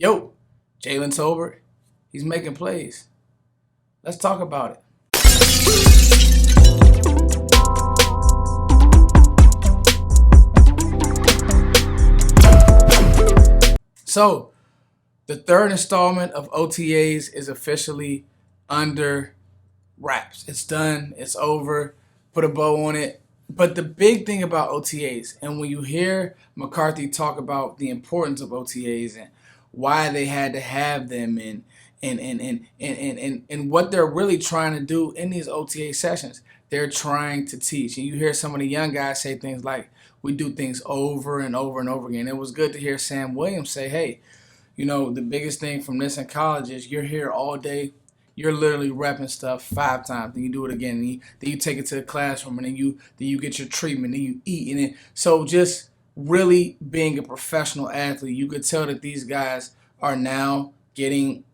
Yo, Jalen Tolbert, he's making plays. Let's talk about it. So, the third installment of OTAs is officially under wraps. It's done. It's over. Put a bow on it. But the big thing about OTAs, and when you hear McCarthy talk about the importance of OTAs and why they had to have them and what they're really trying to do in these OTA sessions, they're trying to teach. And you hear some of the young guys say things like, we do things over and over and over again. It was good to hear Sam Williams say, hey, the biggest thing from this in college is you're here all day. You're literally repping stuff 5 times. Then you do it again. Then you take it to the classroom, and then you get your treatment. Then you eat, and then so just really being a professional athlete, you could tell that these guys are now getting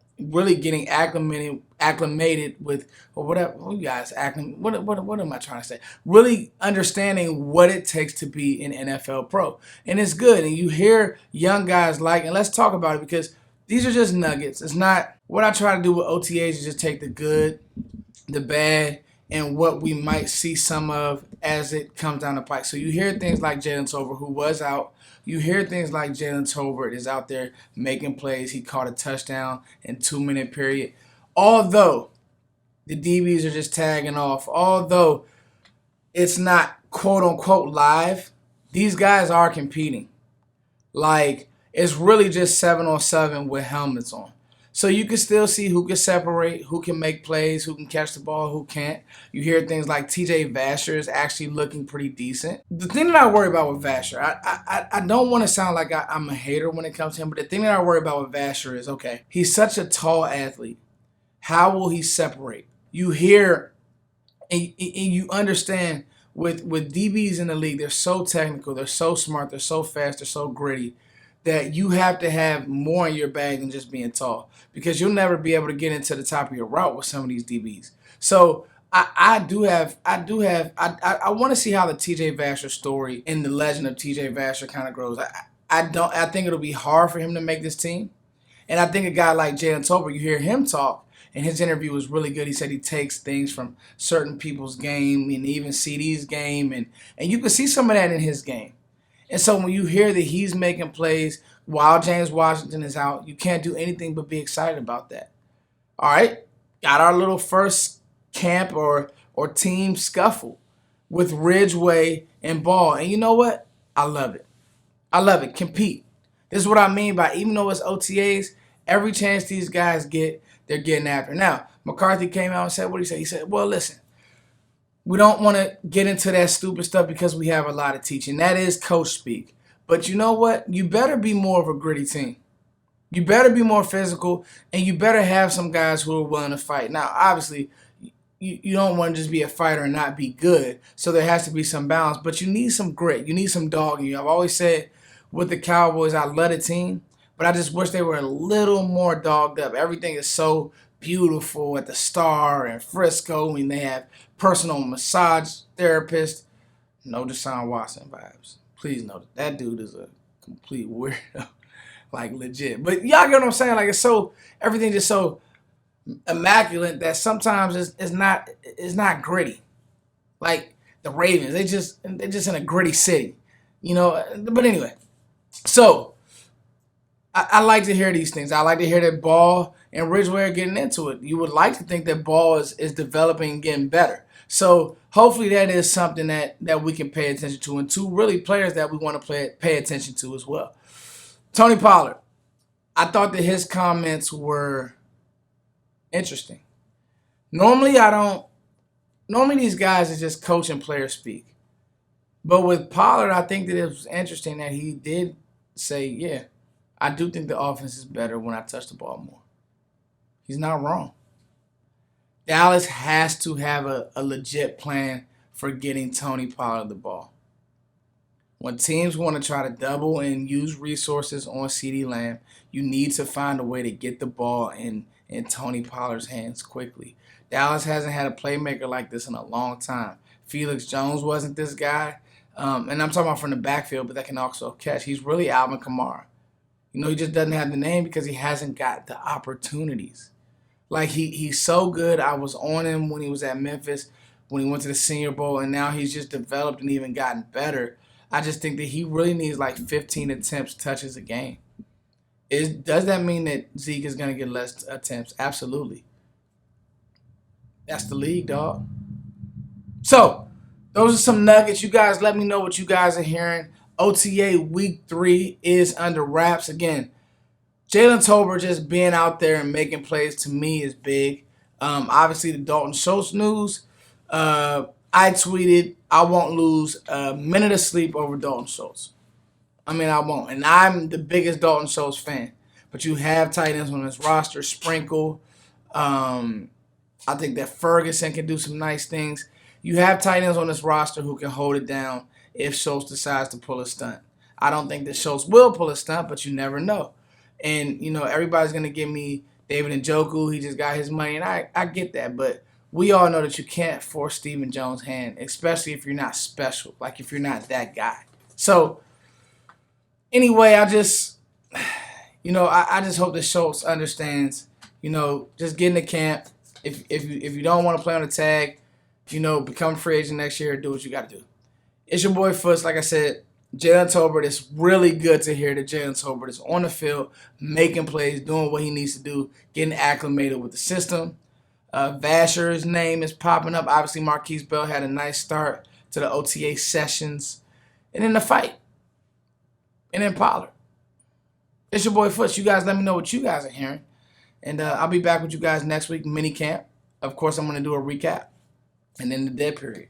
acclimated with, or whatever. What you guys what am I trying to say? Really understanding what it takes to be an NFL pro, and it's good. And you hear young guys and let's talk about it because these are just nuggets. It's not what I try to do with OTAs is just take the good, the bad, and what we might see some of as it comes down the pike. So you hear things like Jalen Tolbert, who was out. You hear things like Jalen Tolbert is out there making plays. He caught a touchdown in 2-minute period. Although the DBs are just tagging off, although it's not quote-unquote live, these guys are competing. Like, it's really just 7-on-7 with helmets on. So you can still see who can separate, who can make plays, who can catch the ball, who can't. You hear things like TJ Vasher is actually looking pretty decent. The thing that I worry about with Vasher, I don't want to sound like I'm a hater when it comes to him, but the thing that I worry about with Vasher is, okay, he's such a tall athlete. How will he separate? You hear and you understand with DBs in the league, they're so technical, they're so smart, they're so fast, they're so gritty, that you have to have more in your bag than just being tall because you'll never be able to get into the top of your route with some of these DBs. So I want to see how the TJ Vasher story and the legend of TJ Vasher kind of grows. I think it'll be hard for him to make this team. And I think a guy like Jalen Tolbert, you hear him talk, and his interview was really good. He said he takes things from certain people's game and even CD's game, and you can see some of that in his game. And so when you hear that he's making plays while James Washington is out, you can't do anything but be excited about that. All right, got our little first camp or team scuffle with Ridgeway and Ball. And you know what? I love it. I love it. Compete. This is what I mean by even though it's OTAs, every chance these guys get, they're getting after. Now, McCarthy came out and said, what did he say? He said, well, listen, we don't want to get into that stupid stuff because we have a lot of teaching. That is coach speak. But you know what? You better be more of a gritty team. You better be more physical, and you better have some guys who are willing to fight. Now, obviously, you don't want to just be a fighter and not be good, so there has to be some balance. But you need some grit. You need some dog in you. I've always said with the Cowboys, I love the team, but I just wish they were a little more dogged up. Everything is so beautiful at the Star and Frisco, and they have personal massage therapist. No Deshaun Watson vibes. Please know that dude is a complete weirdo, like legit. But y'all get what I'm saying? Like everything just so immaculate that sometimes it's not gritty. Like the Ravens, they're just in a gritty city, But anyway, so I like to hear these things. I like to hear that Ball and Ridgeway are getting into it. You would like to think that Ball is developing and getting better. So hopefully that is something that we can pay attention to, and two really players that we want to pay attention to as well. Tony Pollard, I thought that his comments were interesting. Normally these guys are just coach and player speak. But with Pollard, I think that it was interesting that he did say, yeah, I do think the offense is better when I touch the ball more. He's not wrong. Dallas has to have a legit plan for getting Tony Pollard the ball. When teams want to try to double and use resources on CeeDee Lamb, you need to find a way to get the ball in Tony Pollard's hands quickly. Dallas hasn't had a playmaker like this in a long time. Felix Jones wasn't this guy. And I'm talking about from the backfield, but that can also catch. He's really Alvin Kamara. He just doesn't have the name because he hasn't got the opportunities. Like he's so good. I was on him when he was at Memphis, when he went to the Senior Bowl, and now he's just developed and even gotten better. I just think that he really needs like 15 attempts, touches a game. Does that mean that Zeke is going to get less attempts? Absolutely. That's the league, dog. So, those are some nuggets. You guys let me know what you guys are hearing. OTA Week 3 is under wraps. Again, Jalen Tolbert just being out there and making plays to me is big. Obviously, the Dalton Schultz news. I tweeted, I won't lose a minute of sleep over Dalton Schultz. I won't. And I'm the biggest Dalton Schultz fan. But you have tight ends on this roster. Sprinkle. I think that Ferguson can do some nice things. You have tight ends on this roster who can hold it down if Schultz decides to pull a stunt. I don't think that Schultz will pull a stunt, but you never know. And, everybody's going to give me David Njoku. He just got his money, and I get that. But we all know that you can't force Stephen Jones' hand, especially if you're not special, like if you're not that guy. So, anyway, I just hope that Schultz understands, just get in the camp. If you don't want to play on the tag, become a free agent next year, do what you got to do. It's your boy Foots. Like I said, Jalen Tolbert. It's really good to hear that Jalen Tolbert is on the field, making plays, doing what he needs to do, getting acclimated with the system. Vasher's name is popping up. Obviously, Marquise Bell had a nice start to the OTA sessions. And then the fight. And then Pollard. It's your boy Foots. You guys let me know what you guys are hearing. And I'll be back with you guys next week, mini camp. Of course, I'm going to do a recap. And then the dead period.